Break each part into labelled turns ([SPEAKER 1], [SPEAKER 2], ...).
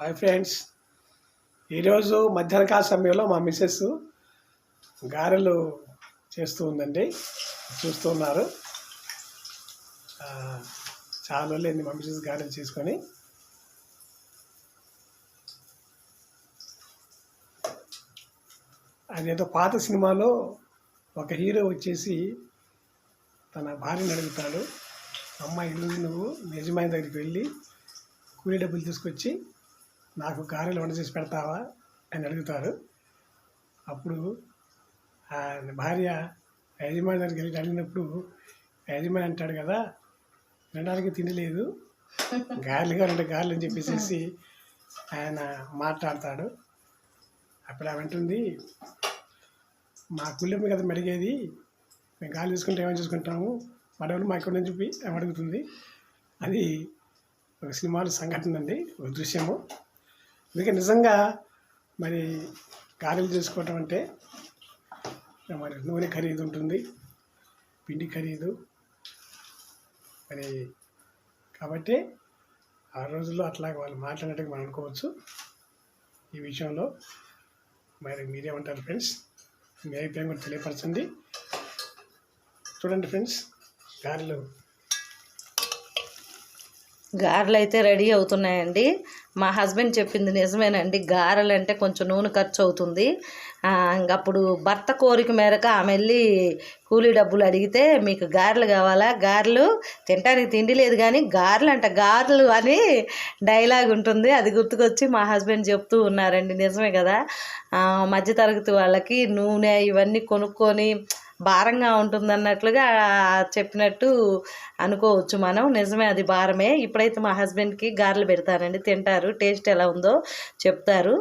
[SPEAKER 1] Hi friends, ఈరోజు మధ్యాహ్న కాల సమయంలో మా మిస్సెస్ గారెలు చేస్తూ ఉందండి. చూస్తూ ఉన్నారు. చాలా రోజులైంది మా మిస్సెస్ గారెలు చేసుకొని. అదేదో పాత సినిమాలో ఒక హీరో వచ్చేసి తన భార్యని అడుగుతాడు, అమ్మ ఈరోజు నువ్వు యజమాని దగ్గరికి వెళ్ళి కూలీ డబ్బులు తీసుకొచ్చి నాకు గారెలు వంట చేసి పెడతావా అని అడుగుతారు. అప్పుడు భార్య యజమాని దగ్గరికి వెళ్ళి అడిగినప్పుడు యజమాని అంటాడు కదా, తినడానికి తిండి లేదు, గారెలు కావాలంటే గారెలు అని చెప్పేసి ఆయన మాట్లాడతాడు. అప్పుడు ఆమె అంటుంది, మా కుళ్ళెమ్మ కదా అడిగేది, మేము గాలి తీసుకుంటే ఏమని చూసుకుంటాము, మనవలు మా ఇక్కడ నుంచి చెప్పి ఆమె అడుగుతుంది. అది ఒక సినిమాలో సంఘటన అండి, ఒక దృశ్యము. అందుకే నిజంగా మరి గారెలు చేసుకోవటం అంటే మరి నూనె ఖరీదు ఉంటుంది, పిండి ఖరీదు మరి. కాబట్టి ఆ రోజుల్లో అట్లాగే వాళ్ళు మాట్లాడినట్టుగా మనం అనుకోవచ్చు. ఈ విషయంలో మరి మీరేమంటారు ఫ్రెండ్స్? మీ అభిప్రాయం కూడా తెలియపరచండి. చూడండి ఫ్రెండ్స్,
[SPEAKER 2] గారెలు అయితే రెడీ అవుతున్నాయండి. మా హస్బెండ్ చెప్పింది నిజమేనండి, గారెలు అంటే కొంచెం నూనె ఖర్చు అవుతుంది. ఇంకప్పుడు భర్త కోరిక మేరకు ఆమె వెళ్ళి కూలీ డబ్బులు అడిగితే, మీకు గారెలు కావాలా, గారెలు తినడానికి తిండి లేదు కానీ గారెలు అంట గారెలు అని డైలాగ్ ఉంటుంది. అది గుర్తుకొచ్చి మా హస్బెండ్ చెప్తూ ఉన్నారండి. నిజమే కదా, మధ్యతరగతి వాళ్ళకి నూనె ఇవన్నీ కొనుక్కొని భారంగా ఉంటుంది అన్నట్లుగా చెప్పినట్టు అనుకోవచ్చు మనం. నిజమే, అది భారమే. ఇప్పుడైతే మా హస్బెండ్కి గారెలు పెడతానండి, తింటారు. టేస్ట్ ఎలా ఉందో చెప్తారు.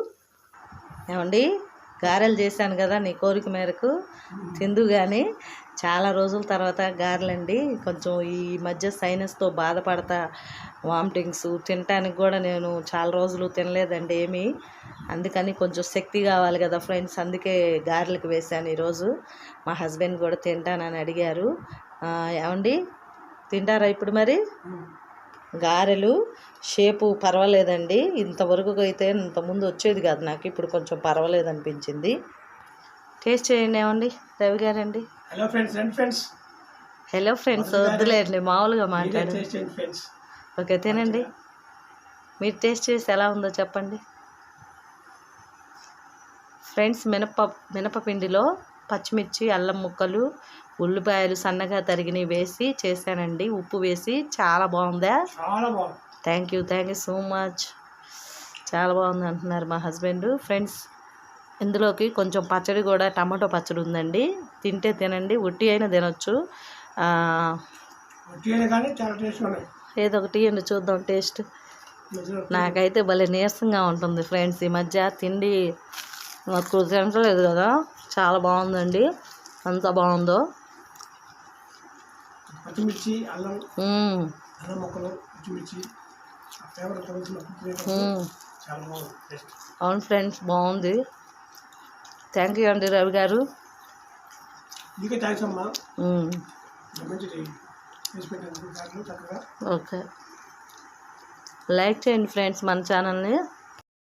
[SPEAKER 2] ఏమండి, గారెలు చేశాను కదా నీ కోరిక మేరకు, తిందు కానీ. చాలా రోజుల తర్వాత గారెలండి. కొంచెం ఈ మధ్య సైనస్తో బాధపడతా, వామిటింగ్స్, తినటానికి కూడా నేను చాలా రోజులు తినలేదండి ఏమీ. అందుకని కొంచెం శక్తి కావాలి కదా ఫ్రెండ్స్, అందుకే గారెలకు వేశాను ఈరోజు. మా హస్బెండ్ కూడా తింటానని అడిగారు. ఏమండి, తింటారా ఇప్పుడు మరి? గారెలు షేపు పర్వాలేదండి. ఇంతవరకు అయితే ఇంతకుముందు వచ్చేది కాదు నాకు, ఇప్పుడు కొంచెం పర్వాలేదు అనిపించింది. టేస్ట్ చేయండి. ఏమండి రవి గారండి?
[SPEAKER 1] Hello friends, friends
[SPEAKER 2] hello friends వద్దులేండి, మామూలుగా మాట్లాడు. ఓకే, తినండి. మీరు టేస్ట్ చేసి ఎలా ఉందో చెప్పండి ఫ్రెండ్స్. మినపపిండిలో పచ్చిమిర్చి, అల్లం ముక్కలు, ఉల్లిపాయలు సన్నగా తరిగినవి వేసి చేశానండి, ఉప్పు వేసి. చాలా బాగుందా? Thank you so much. చాలా బాగుంది అంటున్నారు మా హస్బెండ్. ఫ్రెండ్స్, ఇందులోకి కొంచెం పచ్చడి కూడా, టమాటో పచ్చడి ఉందండి. తింటే తినండి, ఉట్టి అయినా తినొచ్చు. ఏదో ఒకటి అండి, చూద్దాం టేస్ట్. నాకైతే భలే నీరసంగా ఉంటుంది ఫ్రెండ్స్ ఈ మధ్య. తిండి నాకు తినట్లేదు కదా. చాలా బాగుందండి, అంత బాగుందో.
[SPEAKER 1] పచ్చిమిర్చి, అల్లం ముక్కలు, పచ్చిమిర్చి
[SPEAKER 2] అవును ఫ్రెండ్స్, బాగుంది. థ్యాంక్ యూ అండి రవి గారు. ఓకే, లైక్ చేయండి ఫ్రెండ్స్ మన ఛానల్ని.